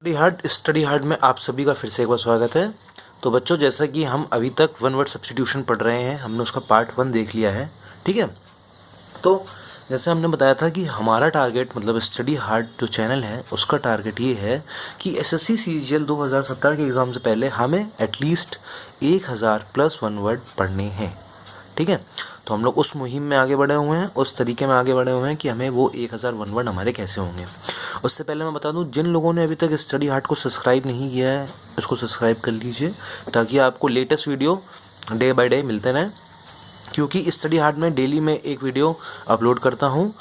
Study hard में आप सभी का फिर से एक बार स्वागत है। तो बच्चों, जैसा कि हम अभी तक वन वर्ड सब्स्टिट्यूशन पढ़ रहे हैं, हमने उसका पार्ट 1 देख लिया है। ठीक है, तो जैसे हमने बताया था कि हमारा टारगेट मतलब स्टडी हार्ड जो चैनल है उसका टारगेट ये है कि एसएससी सीजीएल 2017 के एग्ज़ाम से पहले हमें एटलीस्ट 1000 प्लस वन वर्ड पढ़ने हैं। ठीक है, तो हम लोग उस मुहिम में आगे बढ़े हुए हैं, उस तरीके में आगे बढ़े हुए हैं कि हमें वो 1000 वन वर्ड हमारे कैसे होंगे। उससे पहले मैं बता दूं, जिन लोगों ने अभी तक स्टडी हार्ट को सब्सक्राइब नहीं किया है उसको सब्सक्राइब कर लीजिए ताकि आपको latest video day by day मिलते रहें। क्योंकि स्टडी हार्ट में डेली मैं एक वीडियो अपलोड करता हूँ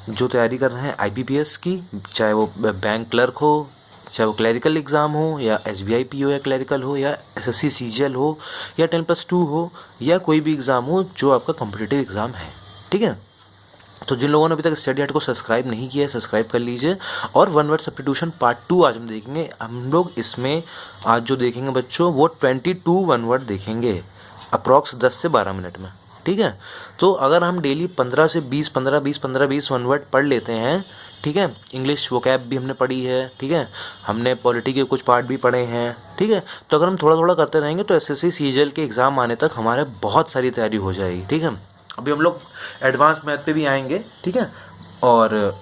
जो तैयारी कर रहे हैं आईबीपीएस की, चाहे वो बैंक क्लर्क हो, चाहे वो क्लरिकल एग्ज़ाम हो, या एसबीआई पीओ या क्लरिकल हो, या एसएससी सीजीएल हो, या 10+2 हो, या कोई भी एग्ज़ाम हो जो आपका कॉम्पिटिटिव एग्ज़ाम है। ठीक है, तो जिन लोगों ने अभी तक स्टडी हार्ट को सब्सक्राइब नहीं किया है सब्सक्राइब कर लीजिए। और वन वर्ड सब्स्टिट्यूशन पार्ट 2 आज हम देखेंगे। हम लोग इसमें आज जो देखेंगे बच्चों वो 22 वन वर्ड देखेंगे अप्रॉक्स 10 से 12 मिनट में। ठीक है, तो अगर हम डेली 15 से 20 15-20 वन वर्ड पढ़ लेते हैं, ठीक है, इंग्लिश वोकैब भी हमने पढ़ी है, ठीक है, हमने पॉलिटी के कुछ पार्ट भी पढ़े हैं, ठीक है, तो अगर हम थोड़ा थोड़ा करते रहेंगे तो एसएससी सीजीएल के एग्ज़ाम आने तक हमारे बहुत सारी तैयारी हो जाएगी। ठीक है, अभी हम लोग एडवांस मैथ पे भी आएंगे, ठीक है, और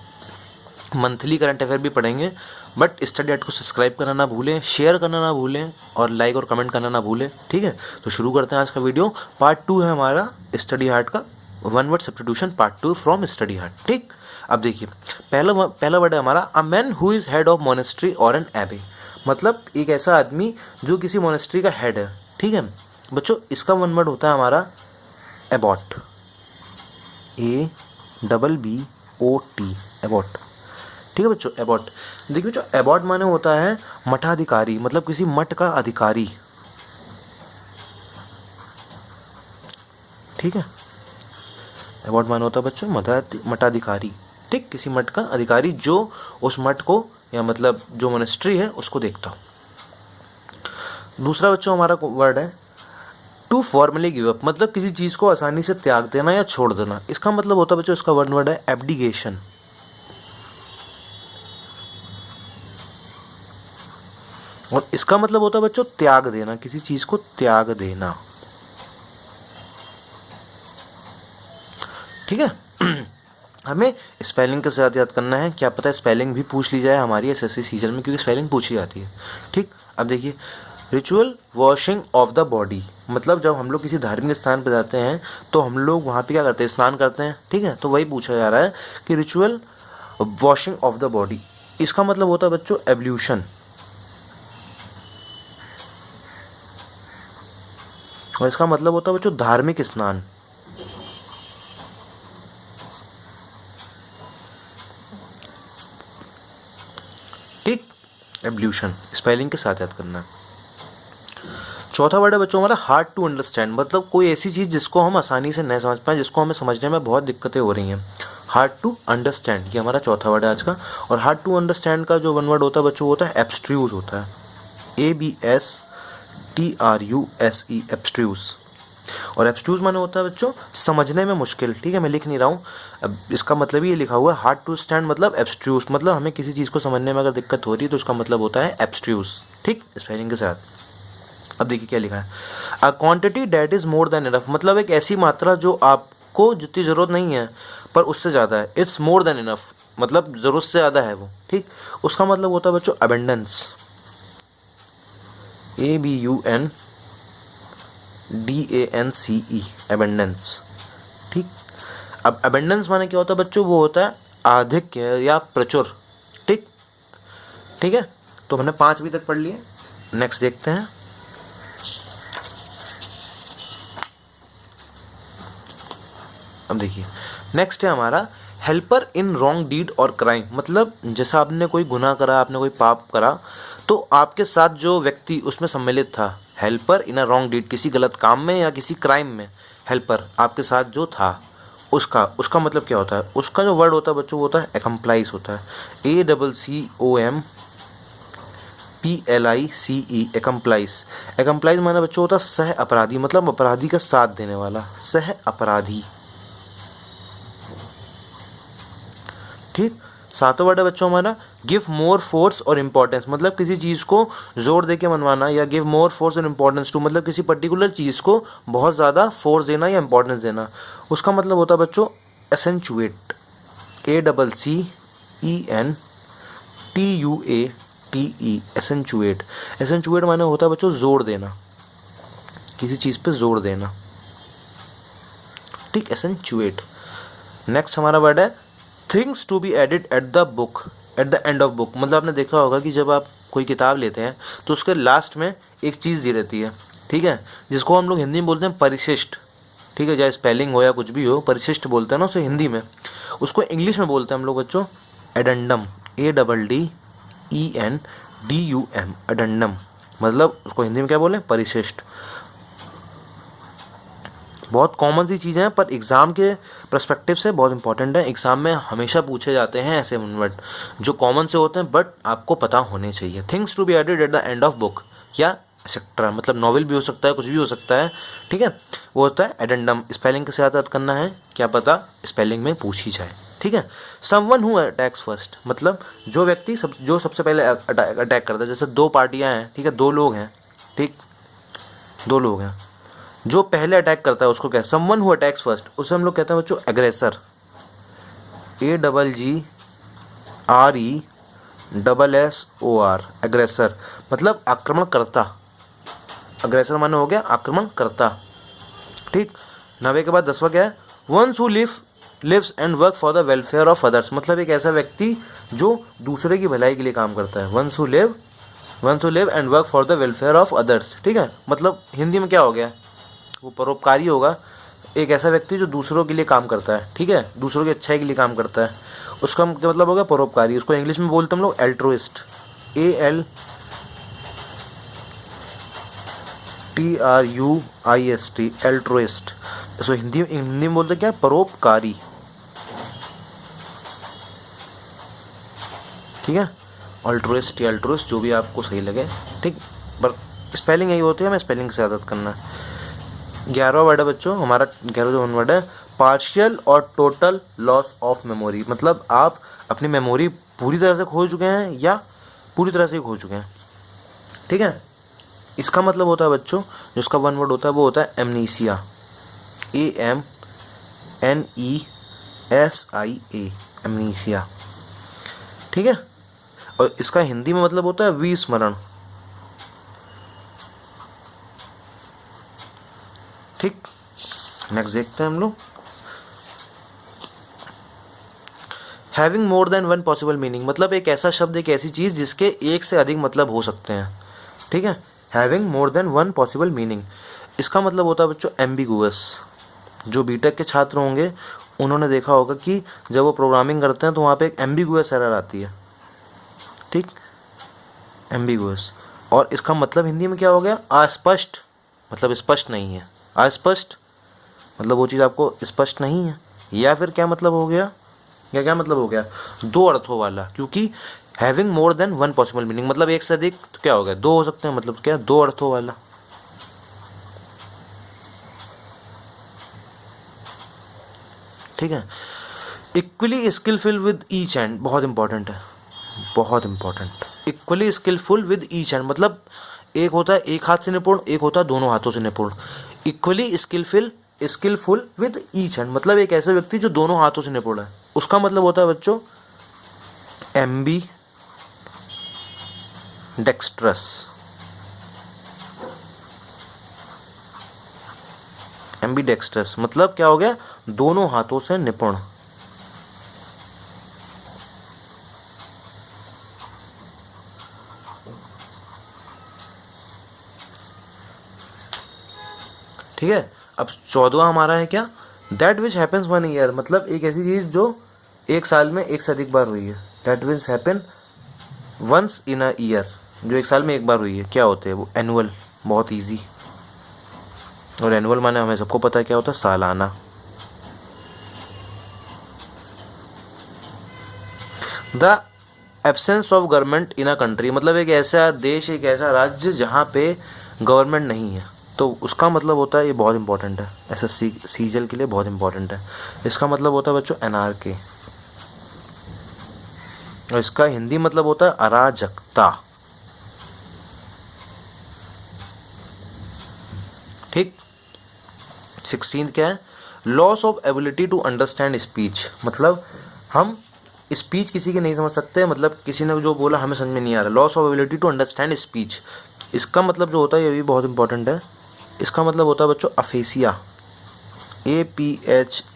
मंथली करंट अफेयर भी पढ़ेंगे। बट स्टडी हार्ट को सब्सक्राइब करना ना भूलें, शेयर करना ना भूलें, और लाइक और कमेंट करना ना भूलें। ठीक है, तो शुरू करते हैं आज का वीडियो। पार्ट 2 है हमारा स्टडी हार्ट का, one word substitution part 2 from study heart. ठीक, अब देखिए पहला वर्ड है हमारा a man who is head of monastery और एन एबे, मतलब एक ऐसा आदमी जो किसी मोनेस्ट्री का हेड है। ठीक है बच्चों, इसका वन वर्ड होता है हमारा एबॉट, ABBOT, एबॉट। ठीक है बच्चों, एबॉट। देखिए बच्चों, एबॉट माने होता है मठाधिकारी, मतलब किसी मठ का अधिकारी। ठीक है, एबॉट माने होता है बच्चों मठाधिकारी। ठीक, किसी मठ का अधिकारी जो उस मठ को या मतलब जो मोनेस्ट्री है उसको देखता हो। दूसरा बच्चों हमारा वर्ड है टू फॉर्मली गिव अप, मतलब किसी चीज़ को आसानी से त्याग देना या छोड़ देना। इसका मतलब होता है बच्चों, इसका वन वर्ड है एब्डिगेशन। और इसका मतलब होता है बच्चों त्याग देना, किसी चीज़ को त्याग देना। ठीक है हमें स्पेलिंग के साथ याद करना है, क्या पता स्पेलिंग भी पूछ ली जाए हमारी एसएससी सीजन में, क्योंकि स्पेलिंग पूछी जाती है। ठीक, अब देखिए ritual washing of the body, मतलब जब हम लोग किसी धार्मिक स्थान पर जाते हैं तो हम लोग वहाँ पे क्या करते हैं, स्नान करते हैं। ठीक है, तो वही पूछा जा रहा है कि ritual washing of the body, इसका मतलब होता है बच्चों एब्ल्यूशन। और इसका मतलब होता है बच्चों धार्मिक स्नान। ठीक, एब्ल्यूशन स्पेलिंग के साथ याद करना है। चौथा वर्ड है बच्चों हमारा हार्ड टू अंडरस्टैंड, मतलब कोई ऐसी चीज़ जिसको हम आसानी से नहीं समझ पाए, जिसको हमें समझने में बहुत दिक्कतें हो रही हैं। हार्ड टू अंडरस्टैंड, ये हमारा चौथा वर्ड है आज का। और हार्ड टू अंडरस्टैंड का जो वन वर्ड होता है बच्चों होता है एब्स्ट्रूज, होता है ABSTRUSE, एब्स्ट्रूज। और एब्स्ट्रूज माने होता है बच्चों समझने में मुश्किल। ठीक है, मैं लिख नहीं रहा हूँ, अब इसका मतलब ये लिखा हुआ है हार्ड टू स्टैंड मतलब एब्स्ट्रूज, मतलब हमें किसी चीज़ को समझने में अगर दिक्कत हो रही है तो उसका मतलब होता है एब्स्ट्रूज। ठीक, स्पेलिंग के साथ। अब देखिए क्या लिखा है, a quantity that is more than enough, मतलब एक ऐसी मात्रा जो आपको जितनी ज़रूरत नहीं है पर उससे ज़्यादा है। इट्स मोर देन इनफ, मतलब ज़रूरत से ज़्यादा है वो। ठीक, उसका मतलब होता है बच्चों अबेंडेंस, ABUNDANCE, अबेंडेंस। ठीक, अब अबेंडेंस माने क्या होता है बच्चों, वो होता है आधिक्य या प्रचुर। ठीक, ठीक है, तो हमने 5 अभी तक पढ़ लिए। नेक्स्ट देखते हैं। अब देखिए नेक्स्ट है हमारा हेल्पर इन रॉन्ग डीड और क्राइम, मतलब जैसा आपने कोई गुनाह करा, आपने कोई पाप करा, तो आपके साथ जो व्यक्ति उसमें सम्मिलित था, helper in a wrong deed, किसी गलत काम में या किसी क्राइम में हेल्पर आपके साथ जो था, उसका मतलब क्या होता है, उसका जो वर्ड होता है बच्चों वो होता है एकम्प्लाइज, होता है ACCOMPLICE, एकम्प्लाइज। एकम्प्लाइज माना बच्चों होता है सह अपराधी, मतलब अपराधी का साथ देने वाला, सह अपराधी। ठीक, सातों वर्ड है बच्चों हमारा गिव मोर फोर्स और इम्पोर्टेंस, मतलब किसी चीज़ को जोर दे के मनवाना, या गिव मोर फोर्स और इम्पोर्टेंस टू, मतलब किसी पर्टिकुलर चीज़ को बहुत ज़्यादा फोर्स देना या इंपॉर्टेंस देना। उसका मतलब होता है बच्चों एसेंचुएट, ACCENTUATE, एसेंचुएट। एसेंचुएट माने होता है बच्चों जोर देना, किसी चीज़ पे जोर देना, ठीक, एसेंचुएट। नेक्स्ट हमारा वर्ड है things to be added at the book, at the end of book, मतलब आपने देखा होगा कि जब आप कोई किताब लेते हैं तो उसके लास्ट में एक चीज़ दी रहती है, ठीक है, जिसको हम लोग हिंदी में बोलते हैं परिशिष्ट, ठीक है, चाहे स्पेलिंग हो या कुछ भी हो, परिशिष्ट बोलते हैं ना उसे हिंदी में। उसको इंग्लिश में बोलते हैं हम लोग बच्चों एडेंडम, ADDENDUM, एडेंडम, मतलब उसको हिंदी में क्या बोलें, परिशिष्ट। बहुत कॉमन सी चीज़ें हैं पर एग्ज़ाम के पर्सपेक्टिव से बहुत इंपॉर्टेंट है। एग्ज़ाम में हमेशा पूछे जाते हैं ऐसे वर्ड जो कॉमन से होते हैं बट आपको पता होने चाहिए। Things to be added at the end of book या एक्सेट्रा, मतलब नॉवल भी हो सकता है, कुछ भी हो सकता है, ठीक है, वो होता है एडेंडम। स्पेलिंग के साथ करना है, क्या पता स्पेलिंग में पूछी जाए, ठीक है। समवन हु अटैक्स फर्स्ट, मतलब जो व्यक्ति जो सबसे पहले अटैक करता है। जैसे दो पार्टियां हैं, ठीक है, दो लोग हैं, ठीक, दो लोग हैं, जो पहले अटैक करता है उसको क्या, समवन हु अटैक्स फर्स्ट, उसे हम लोग कहते हैं बच्चों एग्रेसर, AGGRESSOR, एग्रेसर, मतलब आक्रमणकर्ता। अग्रेसर माने हो गया आक्रमणकर्ता, ठीक। 90 के बाद 10वां क्या है, ones who lives and work for the welfare of others, मतलब एक ऐसा व्यक्ति जो दूसरे की भलाई के लिए काम करता है। Ones who live and work for the welfare of others, ठीक है, मतलब हिंदी में क्या हो गया, वो परोपकारी होगा, एक ऐसा व्यक्ति जो दूसरों के लिए काम करता है, ठीक है, दूसरों की अच्छाई के लिए काम करता है, उसका मतलब हो गया परोपकारी। उसको इंग्लिश में बोलते हम लोग एल्ट्रुइस्ट, ALTRUIST, एल्ट्रुइस्ट। इसको हिंदी में बोलते क्या, परोपकारी, ठीक है, अल्ट्रुइस्ट या अल्ट्रुइस्ट जो भी आपको सही लगे, ठीक, पर स्पेलिंग यही होती है, हमें स्पेलिंग से आदत करना है। 11वां वर्ड है बच्चों हमारा, 11वां वर्ड है पार्शियल और टोटल लॉस ऑफ मेमोरी, मतलब आप अपनी मेमोरी पूरी तरह से खो चुके हैं या पूरी तरह से खो चुके हैं, ठीक है। इसका मतलब होता है बच्चों, जो इसका वन वर्ड होता है वो होता है एमनीसिया, AMNESIA, एमनीसिया, ठीक है। और इसका हिंदी में मतलब होता है विस्मरण, ठीक। नेक्स्ट देखते हैं हम लोग, having more than one possible meaning, मतलब एक ऐसा शब्द, एक ऐसी चीज़ जिसके एक से अधिक मतलब हो सकते हैं, ठीक है। Having more than one possible meaning, इसका मतलब होता है बच्चों एम्बिगुअस। जो बीटेक के छात्र होंगे उन्होंने देखा होगा कि जब वो प्रोग्रामिंग करते हैं तो वहाँ पे एक एम्बिगुअस एरर आती है, ठीक, एम्बिगुअस। और इसका मतलब हिंदी में क्या हो गया, अस्पष्ट, मतलब स्पष्ट नहीं है, अस्पष्ट मतलब वो चीज़ आपको स्पष्ट नहीं है। या फिर क्या मतलब हो गया, या क्या मतलब हो गया, दो अर्थों वाला, क्योंकि having more than one possible meaning, मतलब एक से अधिक तो क्या हो गया, दो हो सकते हैं, मतलब क्या, दो अर्थों वाला, ठीक है। Equally skillful with each hand, बहुत इंपॉर्टेंट है, बहुत important. Equally skillful with each hand, मतलब एक होता है एक हाथ से निपुण, एक होता है दोनों हाथों से निपुण। Equally skillful with each hand, मतलब एक ऐसा व्यक्ति जो दोनों हाथों से निपुण है। उसका मतलब होता है बच्चों एम्बी डेक्स्ट्रस, एम्बीडेक्स्ट्रस मतलब क्या हो गया, दोनों हाथों से निपुण, ठीक है। अब 14वां हमारा है क्या, that which happens one year, मतलब एक ऐसी चीज़ जो एक साल में एक से अधिक बार हुई है। That which happen once in a year, जो एक साल में एक बार हुई है, क्या होते हैं वो, एनुअल, बहुत इजी। और एनुअल माने हमें सबको पता है क्या होता है, सालाना। The absence of government in a country, मतलब एक ऐसा देश, एक ऐसा राज्य जहाँ पे गवर्नमेंट नहीं है, तो उसका मतलब होता है, ये बहुत इंपॉर्टेंट है, एसएससी सीजीएल के लिए बहुत इंपॉर्टेंट है। इसका मतलब होता है बच्चों एनआरके, और इसका हिंदी मतलब होता है अराजकता। ठीक। 16 क्या है, loss of ability to understand speech, मतलब हम स्पीच किसी की नहीं समझ सकते, मतलब किसी ने जो बोला हमें समझ में नहीं आ रहा। Loss of ability to understand speech, इसका मतलब जो होता है ये भी बहुत इंपॉर्टेंट है, इसका मतलब होता है बच्चों अफेसिया, APHASIA,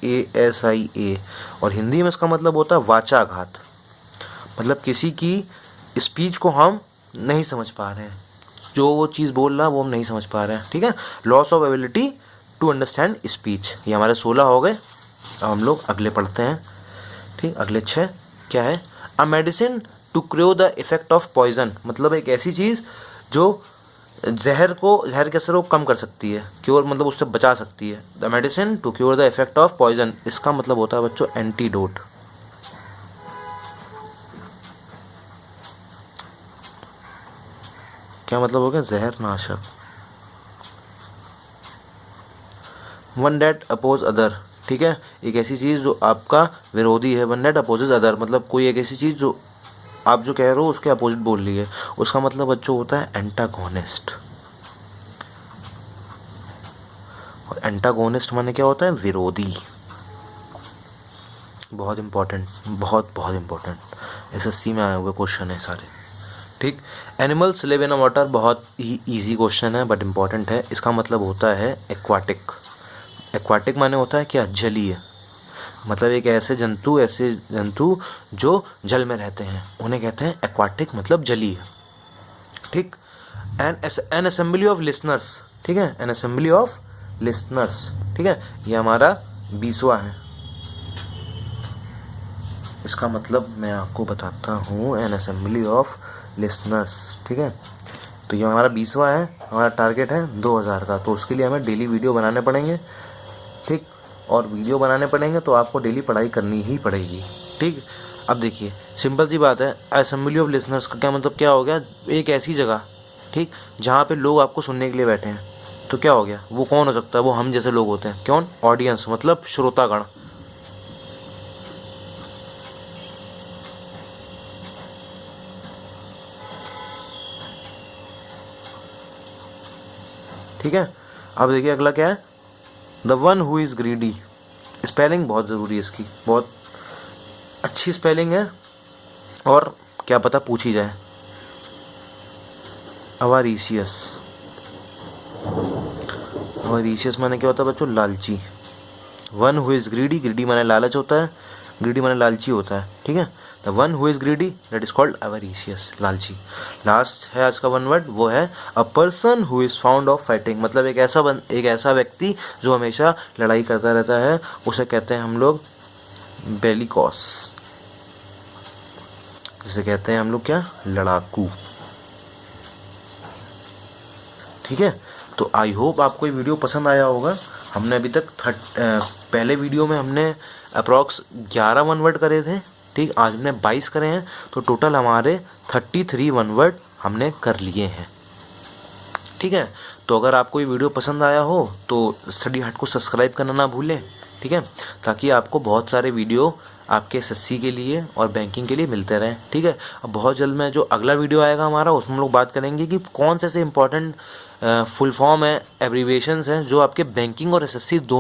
और हिंदी में इसका मतलब होता है वाचाघात, मतलब किसी की स्पीच को हम नहीं समझ पा रहे हैं, जो वो चीज़ बोल रहा है वो हम नहीं समझ पा रहे हैं। ठीक है, loss of ability to understand speech. ये हमारे 16 हो गए। अब हम लोग अगले पढ़ते हैं। ठीक, अगले 6 क्या है, a medicine to cure the effect of poison, मतलब एक ऐसी चीज़ जो जहर के असर को कम कर सकती है, क्योर मतलब उससे बचा सकती है। The medicine to cure the effect of poison, इसका मतलब होता है बच्चों एंटीडोट। क्या मतलब हो गया, जहर नाशक। वन डेट अपोज अदर, ठीक है, एक ऐसी चीज़ जो आपका विरोधी है। वन डेट अपोजेज अदर, मतलब कोई एक ऐसी चीज़ जो आप जो कह रहे हो उसके अपोजिट बोल रही है, उसका मतलब बच्चों होता है एंटागोनिस्ट। और एंटागोनिस्ट माने क्या होता है, विरोधी। बहुत इंपॉर्टेंट, बहुत इंपॉर्टेंट, SSC में आए हुए क्वेश्चन है सारे। ठीक, एनिमल्स लिव इन वाटर, बहुत ही ईजी क्वेश्चन है बट इम्पॉर्टेंट है। इसका मतलब होता है एक्वाटिक। एक्वाटिक माने होता है क्या, जलीय, मतलब एक ऐसे जंतु जो जल में रहते हैं उन्हें कहते हैं एक्वाटिक, मतलब जलीय। ठीक, एन असेंबली ऑफ लिसनर्स, ठीक है, एन असेंबली ऑफ लिसनर्स, ठीक है, ये हमारा 20वां है। इसका मतलब मैं आपको बताता हूँ, एन असेंबली ऑफ लिसनर्स, ठीक है। तो ये हमारा 20वां है, हमारा टारगेट है 2000 का, तो उसके लिए हमें डेली वीडियो बनाने पड़ेंगे। ठीक, और वीडियो बनाने पड़ेंगे तो आपको डेली पढ़ाई करनी ही पड़ेगी। ठीक, अब देखिए सिंपल सी बात है, असेंबली ऑफ लिसनर्स का क्या मतलब, क्या हो गया, एक ऐसी जगह, ठीक, जहाँ पे लोग आपको सुनने के लिए बैठे हैं। तो क्या हो गया, वो कौन हो सकता है, वो हम जैसे लोग होते हैं। कौन, ऑडियंस, मतलब श्रोतागण। ठीक है, अब देखिए अगला क्या है, the one who is greedy. Spelling बहुत ज़रूरी है इसकी, बहुत अच्छी स्पेलिंग है और क्या पता पूछी जाए। अवारीशियस, अवारीशियस माने क्या होता है बच्चों, लालची। One who is greedy, greedy माने लालच होता है, ग्रीडी माने लालची होता है। ठीक है, the one who is greedy that is called avaricious, लालची। लास्ट है आज का वन वर्ड, वो है a person who is found of fighting, मतलब एक ऐसा व्यक्ति जो हमेशा लड़ाई करता रहता है, उसे कहते हैं हम लोग बेलिकॉस, जिसे कहते हैं हम लोग क्या, लड़ाकू। ठीक है, तो आई होप आपको ये वीडियो पसंद आया होगा। हमने अभी तक पहले वीडियो में हमने अप्रॉक्स 11 वन वर्ड करे थे। ठीक, आज हमने 22 करे हैं, तो टोटल हमारे 33 वन वर्ड हमने कर लिए हैं। ठीक है, तो अगर आपको ये वीडियो पसंद आया हो तो स्टडी हट को सब्सक्राइब करना ना भूलें। ठीक है, ताकि आपको बहुत सारे वीडियो आपके SSC के लिए और बैंकिंग के लिए मिलते रहें। ठीक है, अब बहुत जल्द में जो अगला वीडियो आएगा हमारा, उसमें हम लोग बात करेंगे कि कौन से ऐसे इंपॉर्टेंट फुल फॉर्म है, एब्रीविएशंस हैं जो आपके बैंकिंग और SSC दोनों